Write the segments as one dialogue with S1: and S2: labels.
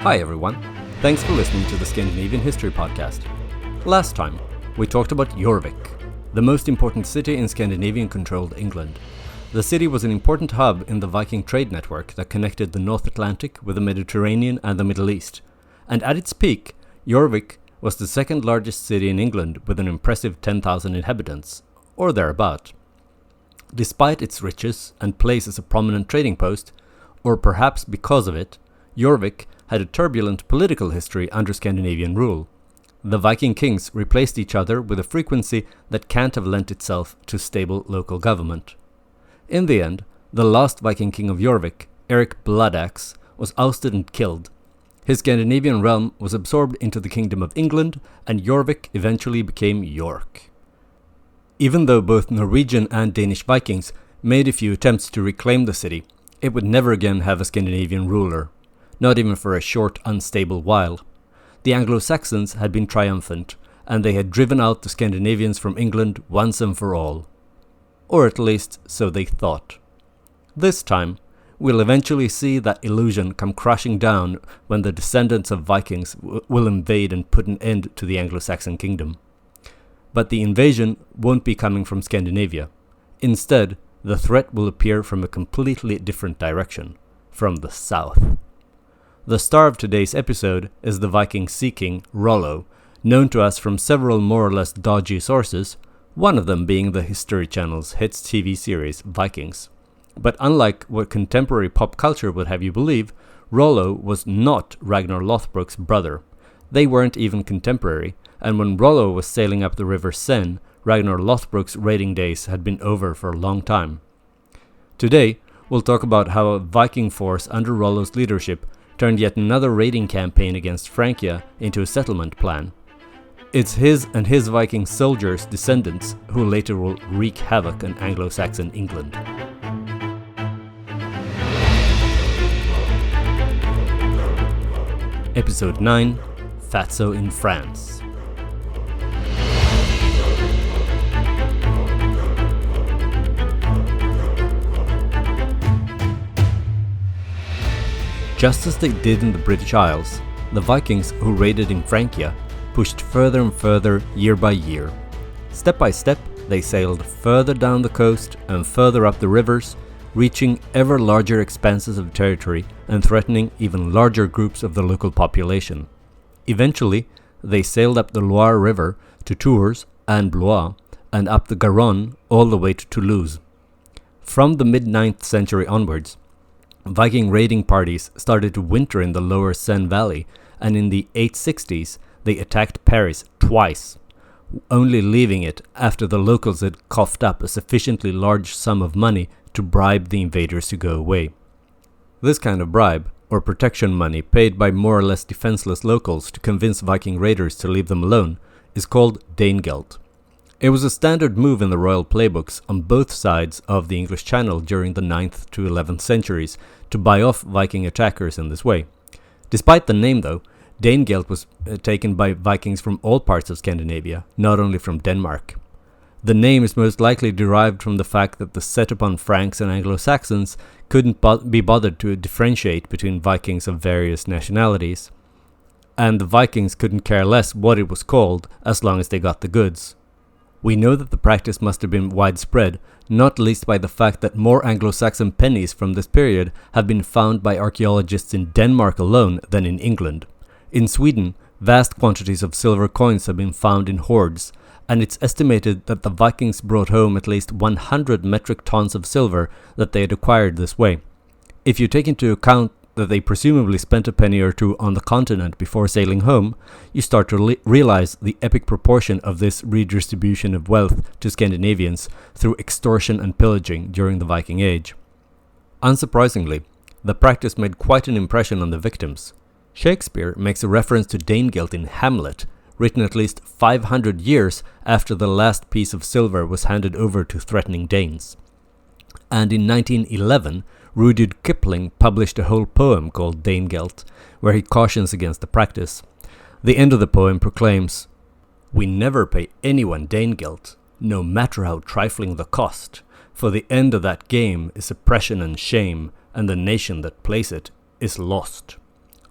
S1: Hi everyone, thanks for listening to the Scandinavian History Podcast. Last time, we talked about Jorvik, the most important city in Scandinavian-controlled England. The city was an important hub in the Viking trade network that connected the North Atlantic with the Mediterranean and the Middle East. And at its peak, Jorvik was the second largest city in England with an impressive 10,000 inhabitants, or thereabout. Despite its riches and place as a prominent trading post, or perhaps because of it, Jorvik had a turbulent political history under Scandinavian rule. The Viking kings replaced each other with a frequency that can't have lent itself to stable local government. In the end, the last Viking king of Jorvik, Eric Bloodaxe, was ousted and killed. His Scandinavian realm was absorbed into the Kingdom of England, and Jorvik eventually became York. Even though both Norwegian and Danish Vikings made a few attempts to reclaim the city, it would never again have a Scandinavian ruler. Not even for a short, unstable while. The Anglo-Saxons had been triumphant, and they had driven out the Scandinavians from England once and for all. Or at least, so they thought. This time, we'll eventually see that illusion come crashing down when the descendants of Vikings will invade and put an end to the Anglo-Saxon kingdom. But the invasion won't be coming from Scandinavia. Instead, the threat will appear from a completely different direction, from the south. The star of today's episode is the Viking sea king, Rollo, known to us from several more or less dodgy sources, one of them being the History Channel's hits TV series Vikings. But unlike what contemporary pop culture would have you believe, Rollo was not Ragnar Lothbrok's brother. They weren't even contemporary, and when Rollo was sailing up the river Seine, Ragnar Lothbrok's raiding days had been over for a long time. Today, we'll talk about how a Viking force under Rollo's leadership turned yet another raiding campaign against Francia into a settlement plan. It's his and his Viking soldiers' descendants who later will wreak havoc on Anglo-Saxon England. Episode 9, Fatso in France. Just as they did in the British Isles, the Vikings who raided in Francia pushed further and further year by year. Step by step, they sailed further down the coast and further up the rivers, reaching ever larger expanses of territory and threatening even larger groups of the local population. Eventually, they sailed up the Loire River to Tours and Blois, and up the Garonne all the way to Toulouse. From the mid-9th century onwards, Viking raiding parties started to winter in the lower Seine Valley, and in the 860s they attacked Paris twice, only leaving it after the locals had coughed up a sufficiently large sum of money to bribe the invaders to go away. This kind of bribe, or protection money paid by more or less defenseless locals to convince Viking raiders to leave them alone, is called Danegeld. It was a standard move in the royal playbooks on both sides of the English Channel during the 9th to 11th centuries to buy off Viking attackers in this way. Despite the name though, Danegeld was taken by Vikings from all parts of Scandinavia, not only from Denmark. The name is most likely derived from the fact that the set-upon Franks and Anglo-Saxons couldn't be bothered to differentiate between Vikings of various nationalities, and the Vikings couldn't care less what it was called as long as they got the goods. We know that the practice must have been widespread, not least by the fact that more Anglo-Saxon pennies from this period have been found by archaeologists in Denmark alone than in England. In Sweden, vast quantities of silver coins have been found in hoards, and it's estimated that the Vikings brought home at least 100 metric tons of silver that they had acquired this way. If you take into account that they presumably spent a penny or two on the continent before sailing home, you start to realize the epic proportion of this redistribution of wealth to Scandinavians through extortion and pillaging during the Viking Age. Unsurprisingly, the practice made quite an impression on the victims. Shakespeare makes a reference to Danegeld in Hamlet, written at least 500 years after the last piece of silver was handed over to threatening Danes. And in 1911, Rudyard Kipling published a whole poem called Danegeld, where he cautions against the practice. The end of the poem proclaims, "We never pay anyone Danegeld, no matter how trifling the cost, for the end of that game is oppression and shame, and the nation that plays it is lost."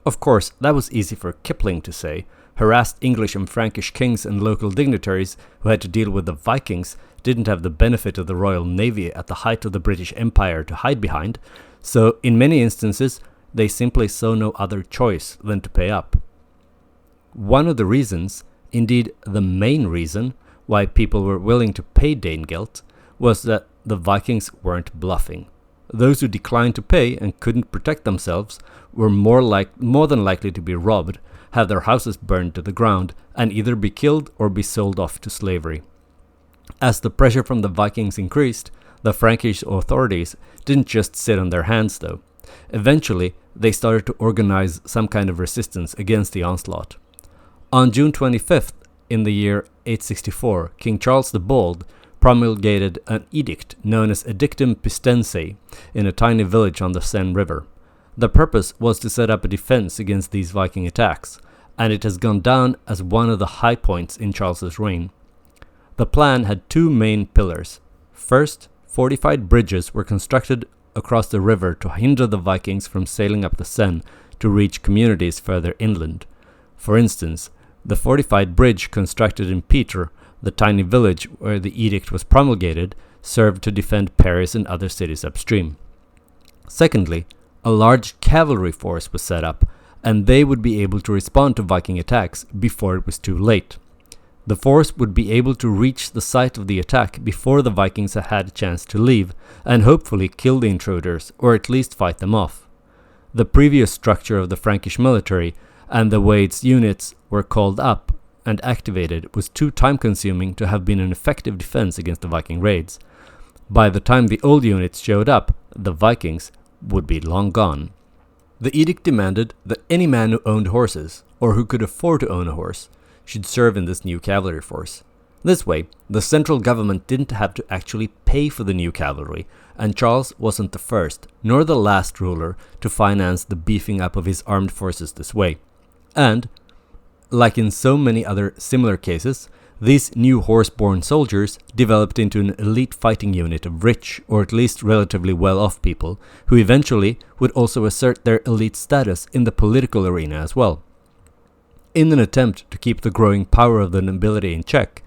S1: Of course, that was easy for Kipling to say. Harassed English and Frankish kings and local dignitaries who had to deal with the Vikings didn't have the benefit of the Royal Navy at the height of the British Empire to hide behind, so in many instances they simply saw no other choice than to pay up. One of the reasons, indeed the main reason, why people were willing to pay Danegeld was that the Vikings weren't bluffing. Those who declined to pay and couldn't protect themselves were more than likely to be robbed, have their houses burned to the ground, and either be killed or be sold off to slavery. As the pressure from the Vikings increased, the Frankish authorities didn't just sit on their hands though. Eventually, they started to organize some kind of resistance against the onslaught. On June 25th, in the year 864, King Charles the Bald promulgated an edict known as Edictum Pistense in a tiny village on the Seine River. The purpose was to set up a defense against these Viking attacks, and it has gone down as one of the high points in Charles's reign. The plan had two main pillars. First, fortified bridges were constructed across the river to hinder the Vikings from sailing up the Seine to reach communities further inland. For instance, the fortified bridge constructed in Petre, the tiny village where the edict was promulgated, served to defend Paris and other cities upstream. Secondly, a large cavalry force was set up, and they would be able to respond to Viking attacks before it was too late. The force would be able to reach the site of the attack before the Vikings had a chance to leave, and hopefully kill the intruders, or at least fight them off. The previous structure of the Frankish military, and the way its units were called up and activated, was too time-consuming to have been an effective defense against the Viking raids. By the time the old units showed up, the Vikings would be long gone. The edict demanded that any man who owned horses, or who could afford to own a horse, should serve in this new cavalry force. This way, the central government didn't have to actually pay for the new cavalry, and Charles wasn't the first, nor the last ruler to finance the beefing up of his armed forces this way. And, like in so many other similar cases, these new horse-born soldiers developed into an elite fighting unit of rich, or at least relatively well-off people, who eventually would also assert their elite status in the political arena as well. In an attempt to keep the growing power of the nobility in check,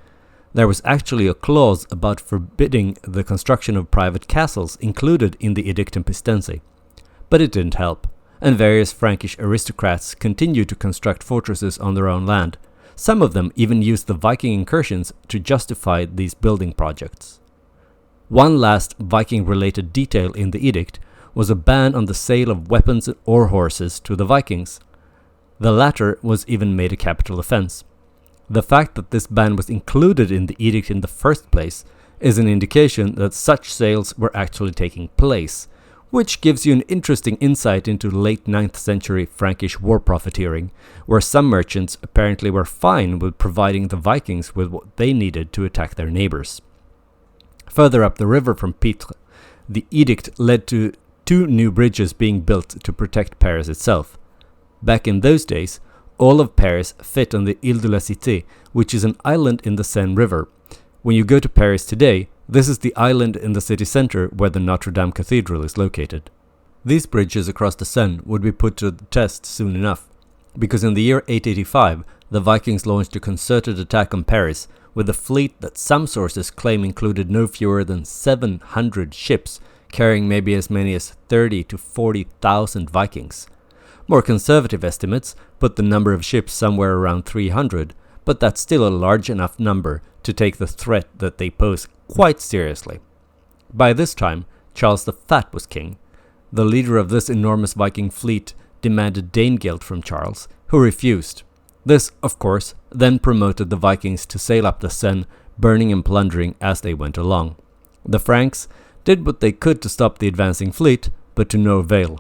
S1: there was actually a clause about forbidding the construction of private castles included in the Edictum Pistense. But it didn't help, and various Frankish aristocrats continued to construct fortresses on their own land. Some of them even used the Viking incursions to justify these building projects. One last Viking-related detail in the edict was a ban on the sale of weapons or horses to the Vikings. The latter was even made a capital offense. The fact that this ban was included in the edict in the first place is an indication that such sales were actually taking place, which gives you an interesting insight into late 9th century Frankish war profiteering, where some merchants apparently were fine with providing the Vikings with what they needed to attack their neighbors. Further up the river from Petre, the edict led to 2 new bridges being built to protect Paris itself. Back in those days, all of Paris fit on the Ile de la Cité, which is an island in the Seine River. When you go to Paris today, this is the island in the city center where the Notre Dame Cathedral is located. These bridges across the Seine would be put to the test soon enough, because in the year 885, the Vikings launched a concerted attack on Paris with a fleet that some sources claim included no fewer than 700 ships, carrying maybe as many as 30 to 40,000 Vikings. More conservative estimates put the number of ships somewhere around 300, but that's still a large enough number to take the threat that they pose quite seriously. By this time, Charles the Fat was king. The leader of this enormous Viking fleet demanded Danegeld from Charles, who refused. This, of course, then promoted the Vikings to sail up the Seine, burning and plundering as they went along. The Franks did what they could to stop the advancing fleet, but to no avail.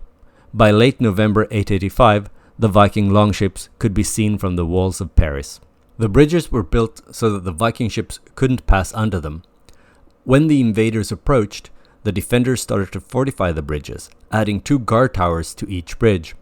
S1: By late November 885, the Viking longships could be seen from the walls of Paris. The bridges were built so that the Viking ships couldn't pass under them. When the invaders approached, the defenders started to fortify the bridges, adding 2 guard towers to each bridge.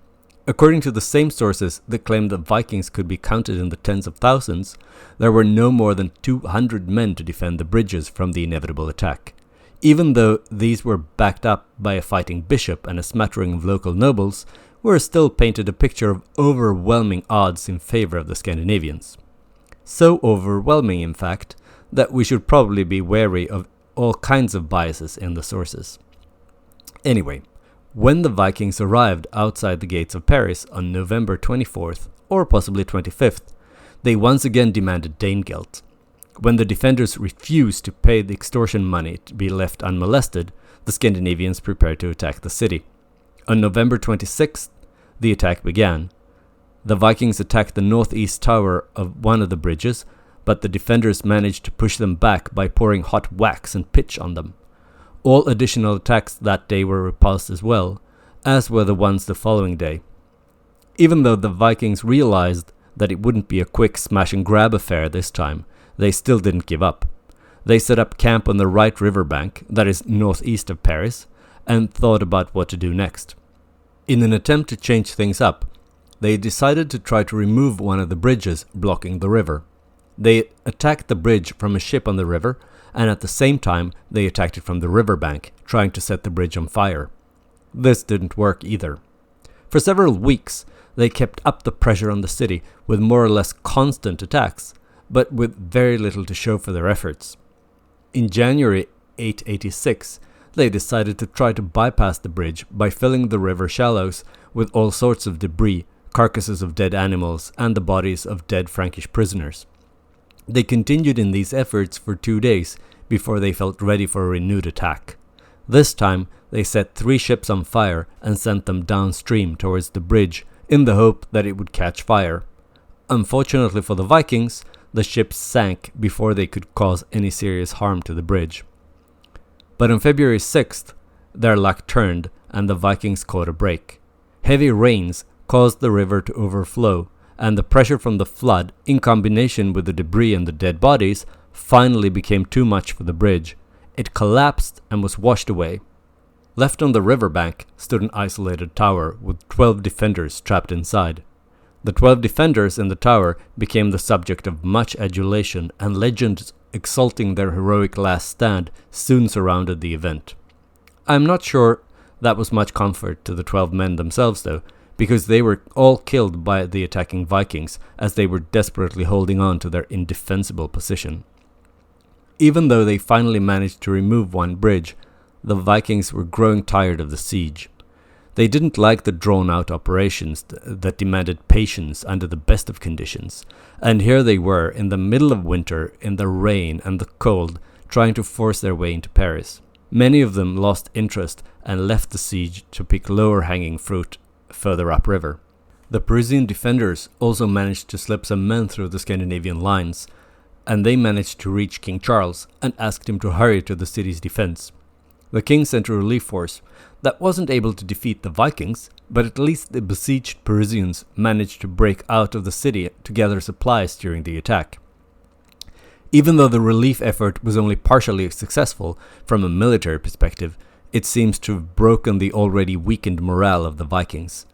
S1: According to the same sources that claimed that Vikings could be counted in the tens of thousands, there were no more than 200 men to defend the bridges from the inevitable attack. Even though these were backed up by a fighting bishop and a smattering of local nobles, were still painted a picture of overwhelming odds in favor of the Scandinavians. So overwhelming, in fact, that we should probably be wary of all kinds of biases in the sources. Anyway, when the Vikings arrived outside the gates of Paris on November 24th, or possibly 25th, they once again demanded Danegeld. When the defenders refused to pay the extortion money to be left unmolested, the Scandinavians prepared to attack the city. On November 26th, the attack began. The Vikings attacked the northeast tower of one of the bridges, but the defenders managed to push them back by pouring hot wax and pitch on them. All additional attacks that day were repulsed as well, as were the ones the following day. Even though the Vikings realized that it wouldn't be a quick smash-and-grab affair this time, they still didn't give up. They set up camp on the right riverbank, that is northeast of Paris, and thought about what to do next. In an attempt to change things up, they decided to try to remove one of the bridges blocking the river. They attacked the bridge from a ship on the river, and at the same time they attacked it from the riverbank, trying to set the bridge on fire. This didn't work either. For several weeks, they kept up the pressure on the city with more or less constant attacks, but with very little to show for their efforts. In January 886, they decided to try to bypass the bridge by filling the river shallows with all sorts of debris, carcasses of dead animals, and the bodies of dead Frankish prisoners. They continued in these efforts for 2 days before they felt ready for a renewed attack. This time, they set 3 ships on fire and sent them downstream towards the bridge in the hope that it would catch fire. Unfortunately for the Vikings, the ships sank before they could cause any serious harm to the bridge. But on February 6th, their luck turned and the Vikings caught a break. Heavy rains caused the river to overflow, and the pressure from the flood, in combination with the debris and the dead bodies, finally became too much for the bridge. It collapsed and was washed away. Left on the riverbank stood an isolated tower with 12 defenders trapped inside. The 12 defenders in the tower became the subject of much adulation, and legends exalting their heroic last stand soon surrounded the event. I am not sure that was much comfort to the 12 men themselves though, because they were all killed by the attacking Vikings as they were desperately holding on to their indefensible position. Even though they finally managed to remove one bridge, the Vikings were growing tired of the siege. They didn't like the drawn-out operations that demanded patience under the best of conditions, and here they were in the middle of winter, in the rain and the cold, trying to force their way into Paris. Many of them lost interest and left the siege to pick lower-hanging fruit further upriver. The Parisian defenders also managed to slip some men through the Scandinavian lines, and they managed to reach King Charles and asked him to hurry to the city's defense. The king sent a relief force that wasn't able to defeat the Vikings, but at least the besieged Parisians managed to break out of the city to gather supplies during the attack. Even though the relief effort was only partially successful from a military perspective, it seems to have broken the already weakened morale of the Vikings.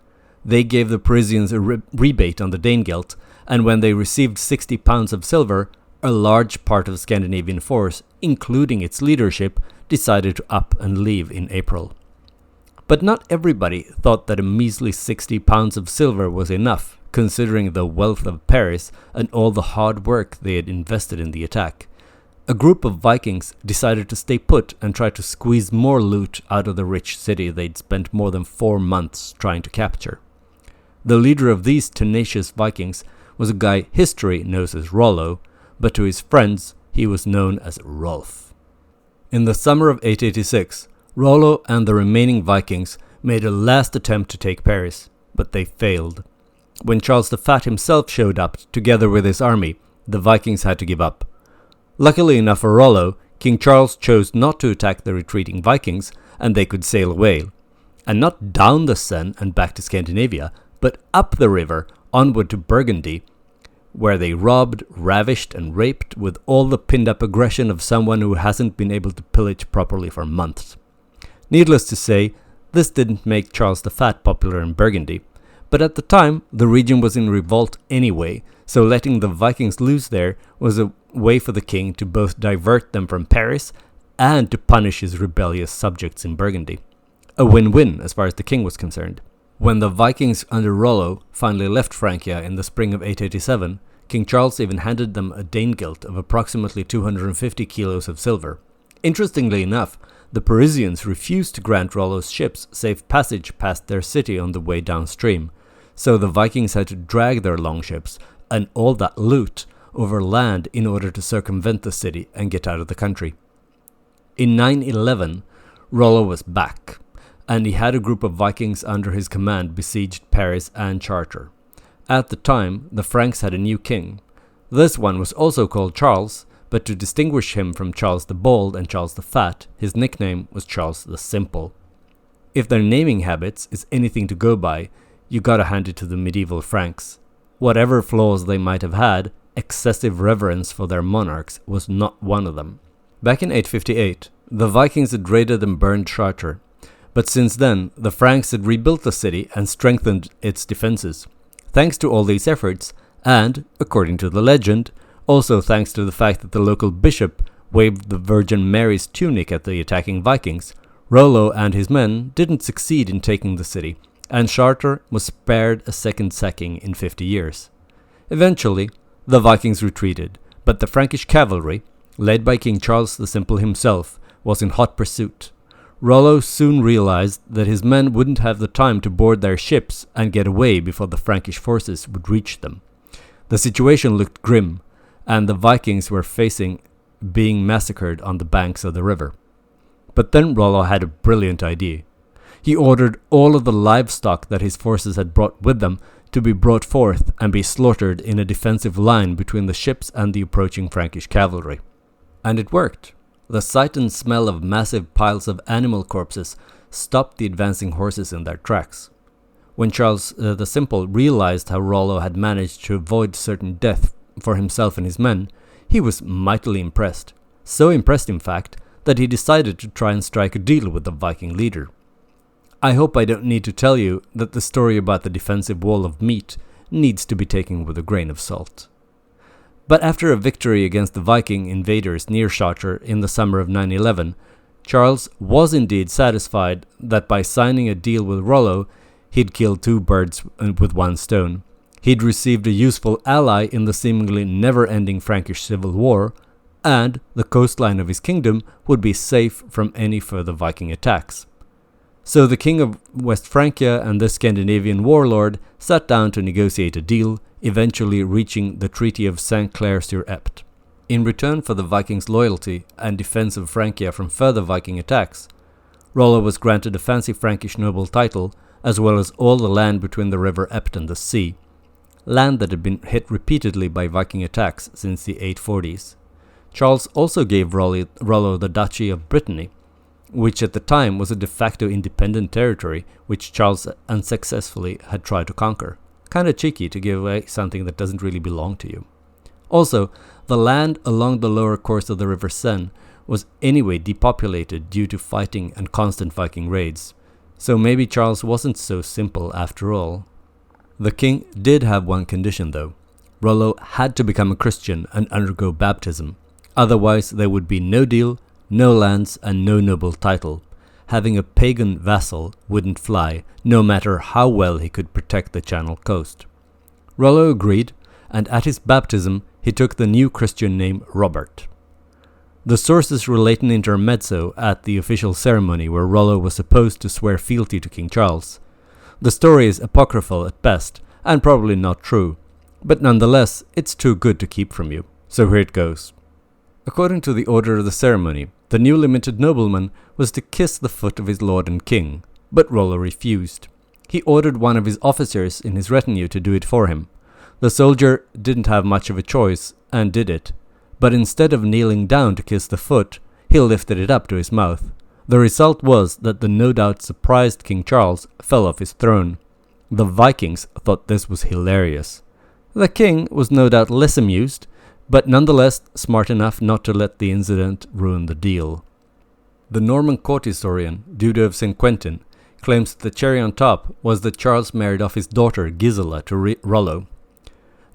S1: They gave the Parisians a rebate on the Danegeld, and when they received 60 pounds of silver, a large part of the Scandinavian force, including its leadership, decided to up and leave in April. But not everybody thought that a measly 60 pounds of silver was enough, considering the wealth of Paris and all the hard work they had invested in the attack. A group of Vikings decided to stay put and try to squeeze more loot out of the rich city they'd spent more than 4 months trying to capture. The leader of these tenacious Vikings was a guy history knows as Rollo, but to his friends he was known as Rolf. In the summer of 886, Rollo and the remaining Vikings made a last attempt to take Paris, but they failed. When Charles the Fat himself showed up together with his army, the Vikings had to give up. Luckily enough for Rollo, King Charles chose not to attack the retreating Vikings, and they could sail away. And not down the Seine and back to Scandinavia, but up the river, onward to Burgundy, where they robbed, ravished, and raped with all the pinned-up aggression of someone who hasn't been able to pillage properly for months. Needless to say, this didn't make Charles the Fat popular in Burgundy, but at the time the region was in revolt anyway, so letting the Vikings loose there was a way for the king to both divert them from Paris and to punish his rebellious subjects in Burgundy. A win-win as far as the king was concerned. When the Vikings under Rollo finally left Francia in the spring of 887, King Charles even handed them a Danegeld of approximately 250 kilos of silver. Interestingly enough, the Parisians refused to grant Rollo's ships safe passage past their city on the way downstream, so the Vikings had to drag their longships and all that loot over land in order to circumvent the city and get out of the country. In 911, Rollo was back, and he had a group of Vikings under his command besieged Paris and Chartres. At the time, the Franks had a new king. This one was also called Charles, but to distinguish him from Charles the Bold and Charles the Fat, his nickname was Charles the Simple. If their naming habits is anything to go by, you gotta hand it to the medieval Franks. Whatever flaws they might have had, excessive reverence for their monarchs was not one of them. Back in 858, the Vikings had raided and burned Chartres, but since then, the Franks had rebuilt the city and strengthened its defenses. Thanks to all these efforts, and, according to the legend, also thanks to the fact that the local bishop waved the Virgin Mary's tunic at the attacking Vikings, Rollo and his men didn't succeed in taking the city, and Chartres was spared a second sacking in 50 years. Eventually, the Vikings retreated, but the Frankish cavalry, led by King Charles the Simple himself, was in hot pursuit. Rollo soon realized that his men wouldn't have the time to board their ships and get away before the Frankish forces would reach them. The situation looked grim, and the Vikings were facing being massacred on the banks of the river. But then Rollo had a brilliant idea. He ordered all of the livestock that his forces had brought with them to be brought forth and be slaughtered in a defensive line between the ships and the approaching Frankish cavalry. And it worked. The sight and smell of massive piles of animal corpses stopped the advancing horses in their tracks. When Charles the Simple realized how Rollo had managed to avoid certain death for himself and his men, he was mightily impressed. So impressed, in fact, that he decided to try and strike a deal with the Viking leader. I hope I don't need to tell you that the story about the defensive wall of meat needs to be taken with a grain of salt. But after a victory against the Viking invaders near Chartres in the summer of 911, Charles was indeed satisfied that by signing a deal with Rollo, he'd killed two birds with one stone. He'd received a useful ally in the seemingly never-ending Frankish civil war, and the coastline of his kingdom would be safe from any further Viking attacks. So the king of West Francia and the Scandinavian warlord sat down to negotiate a deal, eventually reaching the Treaty of Saint-Clair-sur-Epte. In return for the Vikings' loyalty and defense of Francia from further Viking attacks, Rollo was granted a fancy Frankish noble title, as well as all the land between the river Epte and the sea, land that had been hit repeatedly by Viking attacks since the 840s. Charles also gave Rollo the Duchy of Brittany, which at the time was a de facto independent territory which Charles unsuccessfully had tried to conquer. Kinda cheeky to give away something that doesn't really belong to you. Also, the land along the lower course of the River Seine was anyway depopulated due to fighting and constant Viking raids, so maybe Charles wasn't so simple after all. The king did have one condition though. Rollo had to become a Christian and undergo baptism, otherwise there would be no deal, no lands and no noble title. Having a pagan vassal wouldn't fly, no matter how well he could protect the Channel coast. Rollo agreed, and at his baptism he took the new Christian name Robert. The sources relate an intermezzo at the official ceremony where Rollo was supposed to swear fealty to King Charles. The story is apocryphal at best, and probably not true, but nonetheless it's too good to keep from you, so here it goes. According to the order of the ceremony, the newly minted nobleman was to kiss the foot of his lord and king, but Rollo refused. He ordered one of his officers in his retinue to do it for him. The soldier didn't have much of a choice, and did it, but instead of kneeling down to kiss the foot, he lifted it up to his mouth. The result was that the no doubt surprised King Charles fell off his throne. The Vikings thought this was hilarious. The king was no doubt less amused, but nonetheless smart enough not to let the incident ruin the deal. The Norman court historian, Dudo of St. Quentin, claims that the cherry on top was that Charles married off his daughter Gisela to Rollo.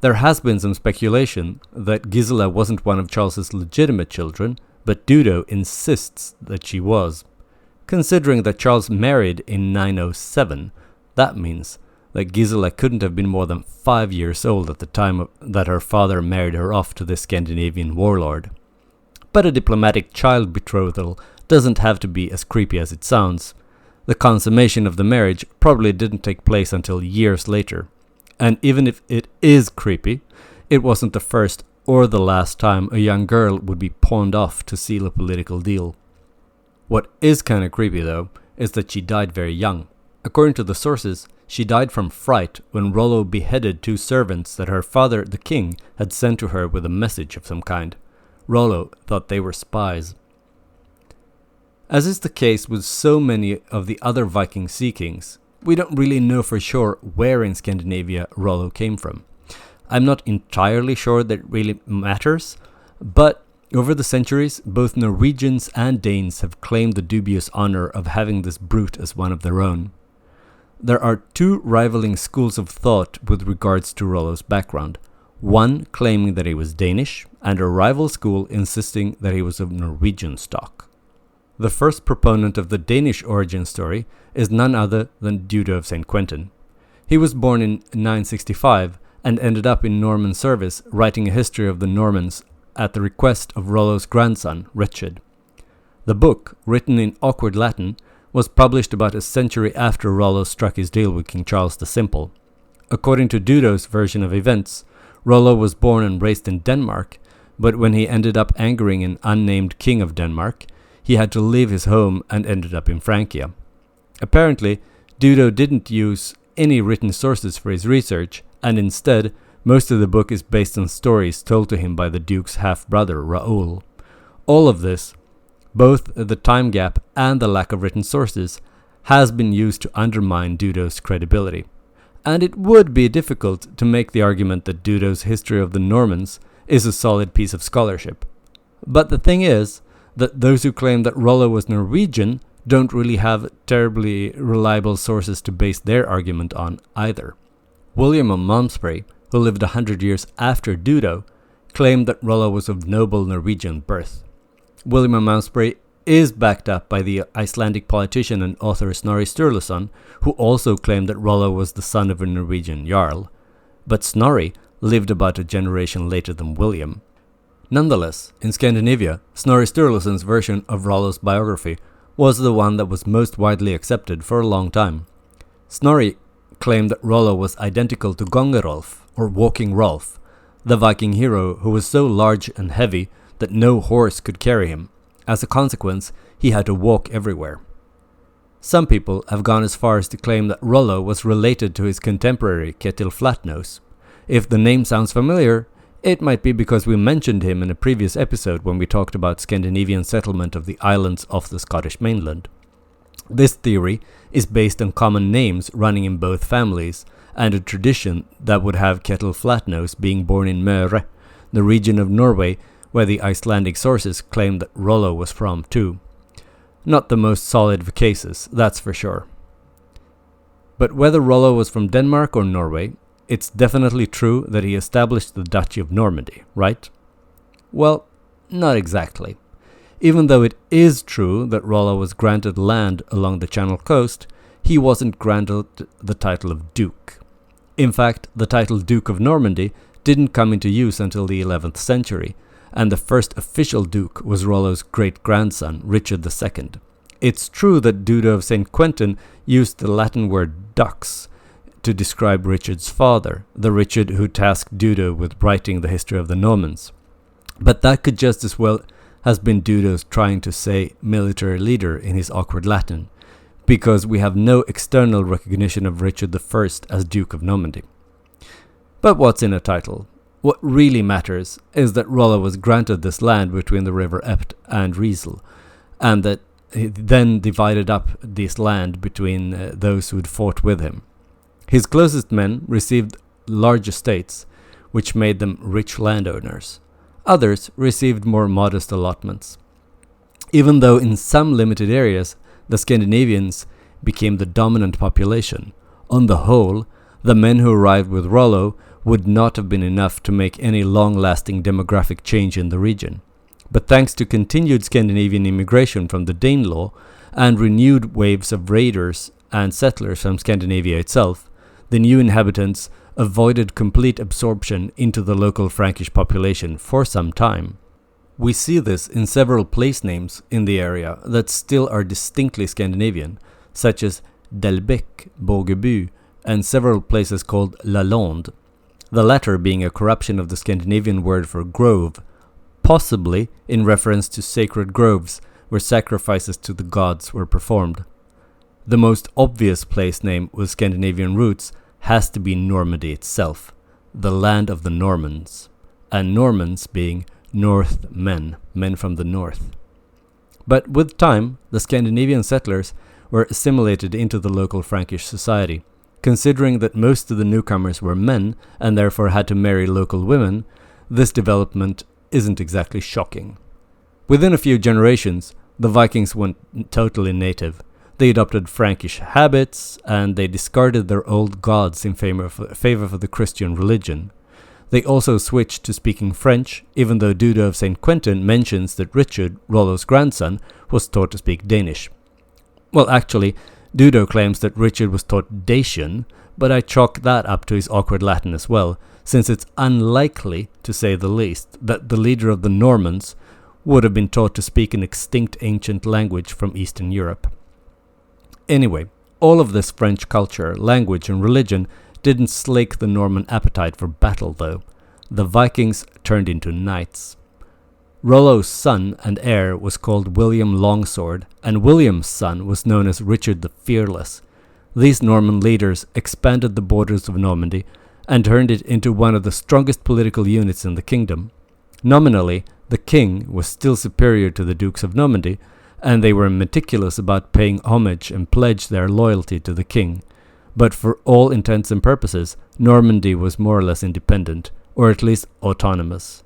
S1: There has been some speculation that Gisela wasn't one of Charles's legitimate children, but Dudo insists that she was. Considering that Charles married in 907, That means that Gisela couldn't have been more than 5 years old at the time that her father married her off to the Scandinavian warlord. But a diplomatic child betrothal doesn't have to be as creepy as it sounds. The consummation of the marriage probably didn't take place until years later. And even if it is creepy, it wasn't the first or the last time a young girl would be pawned off to seal a political deal. What is kind of creepy though, is that she died very young. According to the sources, she died from fright when Rollo beheaded 2 servants that her father, the king, had sent to her with a message of some kind. Rollo thought they were spies. As is the case with so many of the other Viking sea kings, we don't really know for sure where in Scandinavia Rollo came from. I'm not entirely sure that it really matters, but over the centuries, both Norwegians and Danes have claimed the dubious honor of having this brute as one of their own. There are 2 rivaling schools of thought with regards to Rollo's background, one claiming that he was Danish, and a rival school insisting that he was of Norwegian stock. The first proponent of the Danish origin story is none other than Dudo of St. Quentin. He was born in 965 and ended up in Norman service writing a history of the Normans at the request of Rollo's grandson, Richard. The book, written in awkward Latin, was published about a century after Rollo struck his deal with King Charles the Simple. According to Dudo's version of events, Rollo was born and raised in Denmark, but when he ended up angering an unnamed king of Denmark, he had to leave his home and ended up in Francia. Apparently, Dudo didn't use any written sources for his research, and instead, most of the book is based on stories told to him by the Duke's half-brother, Raoul. All of this, both the time gap and the lack of written sources, has been used to undermine Dudo's credibility. And it would be difficult to make the argument that Dudo's history of the Normans is a solid piece of scholarship. But the thing is that those who claim that Rollo was Norwegian don't really have terribly reliable sources to base their argument on either. William of Malmesbury, who lived 100 years after Dudo, claimed that Rollo was of noble Norwegian birth. William of Malmesbury is backed up by the Icelandic politician and author Snorri Sturluson, who also claimed that Rollo was the son of a Norwegian jarl. But Snorri lived about a generation later than William. Nonetheless, in Scandinavia, Snorri Sturluson's version of Rollo's biography was the one that was most widely accepted for a long time. Snorri claimed that Rollo was identical to Gongerolf, or Walking Rolf, the Viking hero who was so large and heavy that no horse could carry him. As a consequence, he had to walk everywhere. Some people have gone as far as to claim that Rollo was related to his contemporary Ketil Flatnose. If the name sounds familiar, it might be because we mentioned him in a previous episode when we talked about Scandinavian settlement of the islands off the Scottish mainland. This theory is based on common names running in both families, and a tradition that would have Ketil Flatnose being born in Møre, the region of Norway where the Icelandic sources claim that Rollo was from too. Not the most solid of cases, that's for sure. But whether Rollo was from Denmark or Norway, it's definitely true that he established the Duchy of Normandy, right? Well, not exactly. Even though it is true that Rollo was granted land along the Channel coast, he wasn't granted the title of Duke. In fact, the title Duke of Normandy didn't come into use until the 11th century, and the first official duke was Rollo's great-grandson, Richard II. It's true that Dudo of St. Quentin used the Latin word dux to describe Richard's father, the Richard who tasked Dudo with writing the history of the Normans. But that could just as well has been Dudo's trying to say military leader in his awkward Latin, because we have no external recognition of Richard I as Duke of Normandy. But what's in a title? What really matters is that Rollo was granted this land between the river Ept and Riesel, and that he then divided up this land between those who had fought with him. His closest men received large estates, which made them rich landowners. Others received more modest allotments. Even though in some limited areas the Scandinavians became the dominant population, on the whole, the men who arrived with Rollo would not have been enough to make any long-lasting demographic change in the region. But thanks to continued Scandinavian immigration from the Danelaw and renewed waves of raiders and settlers from Scandinavia itself, the new inhabitants avoided complete absorption into the local Frankish population for some time. We see this in several place names in the area that still are distinctly Scandinavian, such as Delbecq, Bågeby, and several places called Lalonde, the latter being a corruption of the Scandinavian word for grove, possibly in reference to sacred groves where sacrifices to the gods were performed. The most obvious place name with Scandinavian roots has to be Normandy itself, the land of the Normans, and Normans being Northmen, men from the north. But with time, the Scandinavian settlers were assimilated into the local Frankish society. Considering that most of the newcomers were men and therefore had to marry local women, this development isn't exactly shocking. Within a few generations, the Vikings went totally native. They adopted Frankish habits, and they discarded their old gods in favor for the Christian religion. They also switched to speaking French, even though Dudo of St. Quentin mentions that Richard, Rollo's grandson, was taught to speak Danish. Well, actually, Dudo claims that Richard was taught Dacian, but I chalk that up to his awkward Latin as well, since it's unlikely, to say the least, that the leader of the Normans would have been taught to speak an extinct ancient language from Eastern Europe. Anyway, all of this French culture, language, and religion didn't slake the Norman appetite for battle, though. The Vikings turned into knights. Rollo's son and heir was called William Longsword, and William's son was known as Richard the Fearless. These Norman leaders expanded the borders of Normandy and turned it into one of the strongest political units in the kingdom. Nominally, the king was still superior to the Dukes of Normandy, and they were meticulous about paying homage and pledge their loyalty to the king. But for all intents and purposes, Normandy was more or less independent, or at least autonomous.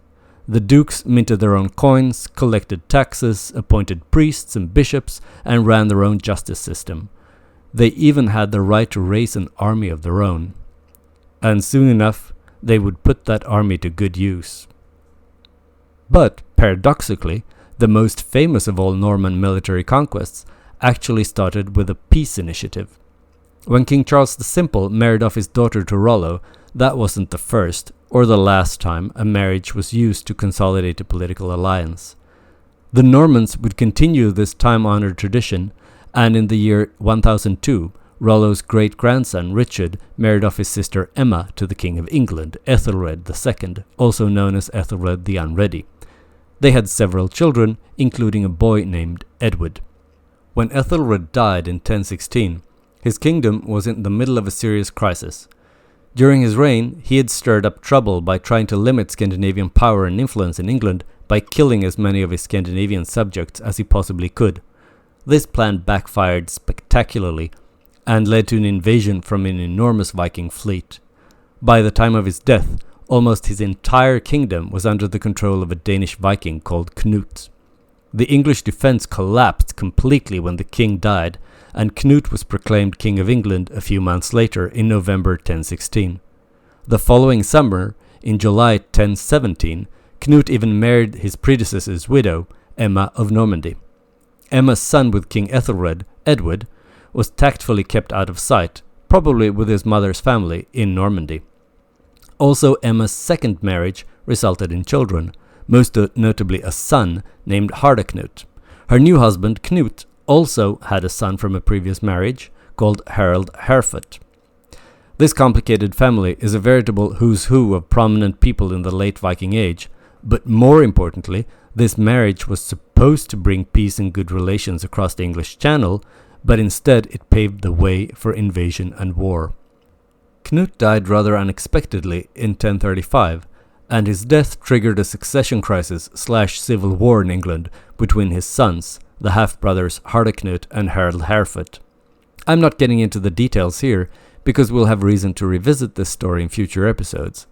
S1: The dukes minted their own coins, collected taxes, appointed priests and bishops, and ran their own justice system. They even had the right to raise an army of their own. And soon enough, they would put that army to good use. But, paradoxically, the most famous of all Norman military conquests actually started with a peace initiative. When King Charles the Simple married off his daughter to Rollo, that wasn't the first or the last time a marriage was used to consolidate a political alliance. The Normans would continue this time-honored tradition, and in the year 1002, Rollo's great-grandson Richard married off his sister Emma to the King of England, Ethelred II, also known as Ethelred the Unready. They had several children, including a boy named Edward. When Ethelred died in 1016, his kingdom was in the middle of a serious crisis. During his reign, he had stirred up trouble by trying to limit Scandinavian power and influence in England by killing as many of his Scandinavian subjects as he possibly could. This plan backfired spectacularly and led to an invasion from an enormous Viking fleet. By the time of his death, almost his entire kingdom was under the control of a Danish Viking called Knut. The English defense collapsed completely when the king died, and Knut was proclaimed King of England a few months later in November 1016. The following summer, in July 1017, Knut even married his predecessor's widow, Emma of Normandy. Emma's son with King Ethelred, Edward, was tactfully kept out of sight, probably with his mother's family in Normandy. Also, Emma's second marriage resulted in children, most notably a son named Hardeknut. Her new husband, Knut, also had a son from a previous marriage called Harald Harefoot. This complicated family is a veritable who's who of prominent people in the late Viking Age, but more importantly, this marriage was supposed to bring peace and good relations across the English Channel, but instead it paved the way for invasion and war. Knut died rather unexpectedly in 1035, and his death triggered a succession crisis/civil war in England between his sons, the half-brothers Hardeknut and Harald Harefoot. I'm not getting into the details here, because we'll have reason to revisit this story in future episodes.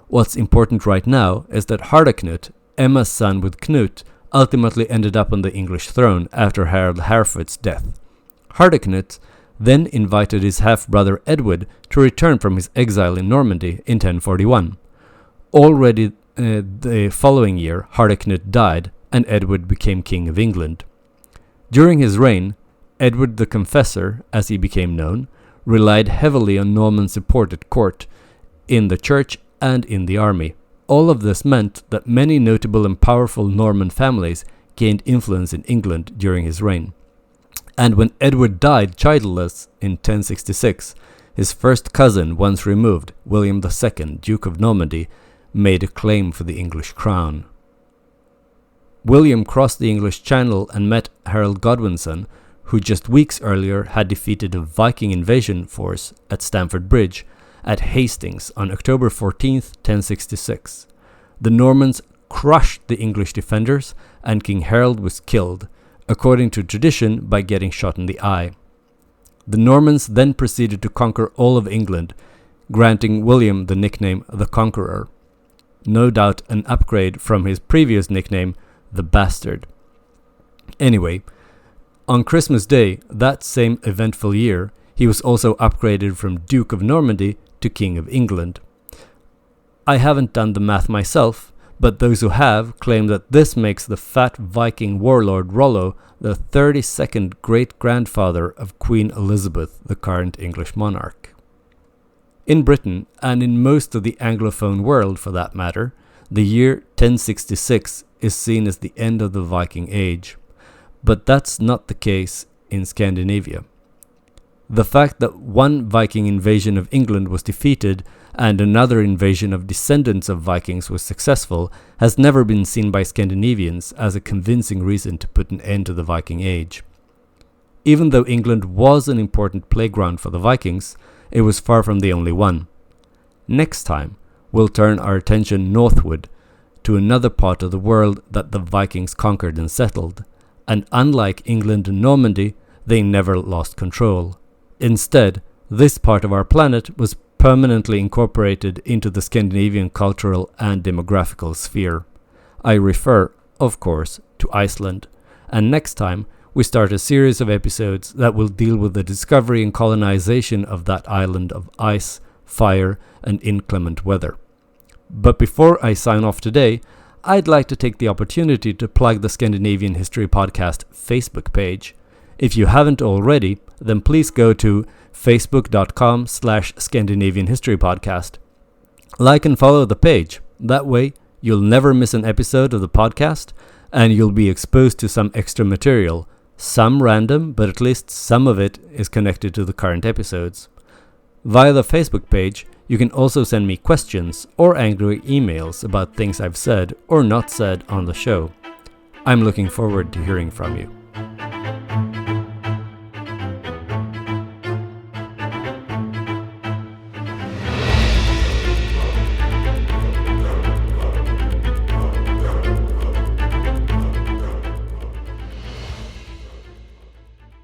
S1: What's important right now is that Hardeknut, Emma's son with Knut, ultimately ended up on the English throne after Harald Harefoot's death. Hardeknut then invited his half-brother Edward to return from his exile in Normandy in 1041. Already the following year, Hardeknut died, and Edward became King of England. During his reign, Edward the Confessor, as he became known, relied heavily on Norman support at court, in the church and in the army. All of this meant that many notable and powerful Norman families gained influence in England during his reign. And when Edward died childless in 1066, his first cousin, once removed, William II, Duke of Normandy, made a claim for the English crown. William crossed the English Channel and met Harold Godwinson, who just weeks earlier had defeated a Viking invasion force at Stamford Bridge at Hastings on October 14th, 1066. The Normans crushed the English defenders, and King Harold was killed, according to tradition, by getting shot in the eye. The Normans then proceeded to conquer all of England, granting William the nickname the Conqueror. No doubt an upgrade from his previous nickname, the Bastard. Anyway, on Christmas Day, that same eventful year, he was also upgraded from Duke of Normandy to King of England. I haven't done the math myself, but those who have claim that this makes the fat Viking warlord Rollo the 32nd great-grandfather of Queen Elizabeth, the current English monarch. In Britain, and in most of the Anglophone world for that matter, the year 1066 is seen as the end of the Viking Age. But that's not the case in Scandinavia. The fact that one Viking invasion of England was defeated and another invasion of descendants of Vikings was successful has never been seen by Scandinavians as a convincing reason to put an end to the Viking Age. Even though England was an important playground for the Vikings, it was far from the only one. Next time, we'll turn our attention northward to another part of the world that the Vikings conquered and settled, and unlike England and Normandy, they never lost control. Instead, this part of our planet was permanently incorporated into the Scandinavian cultural and demographical sphere. I refer, of course, to Iceland, and next time we start a series of episodes that will deal with the discovery and colonization of that island of ice, fire, and inclement weather. But before I sign off today, I'd like to take the opportunity to plug the Scandinavian History Podcast Facebook page. If you haven't already, then please go to facebook.com/Scandinavian History Podcast. Like and follow the page. That way, you'll never miss an episode of the podcast, and you'll be exposed to some extra material. Some random, but at least some of it is connected to the current episodes. Via the Facebook page, you can also send me questions or angry emails about things I've said or not said on the show. I'm looking forward to hearing from you.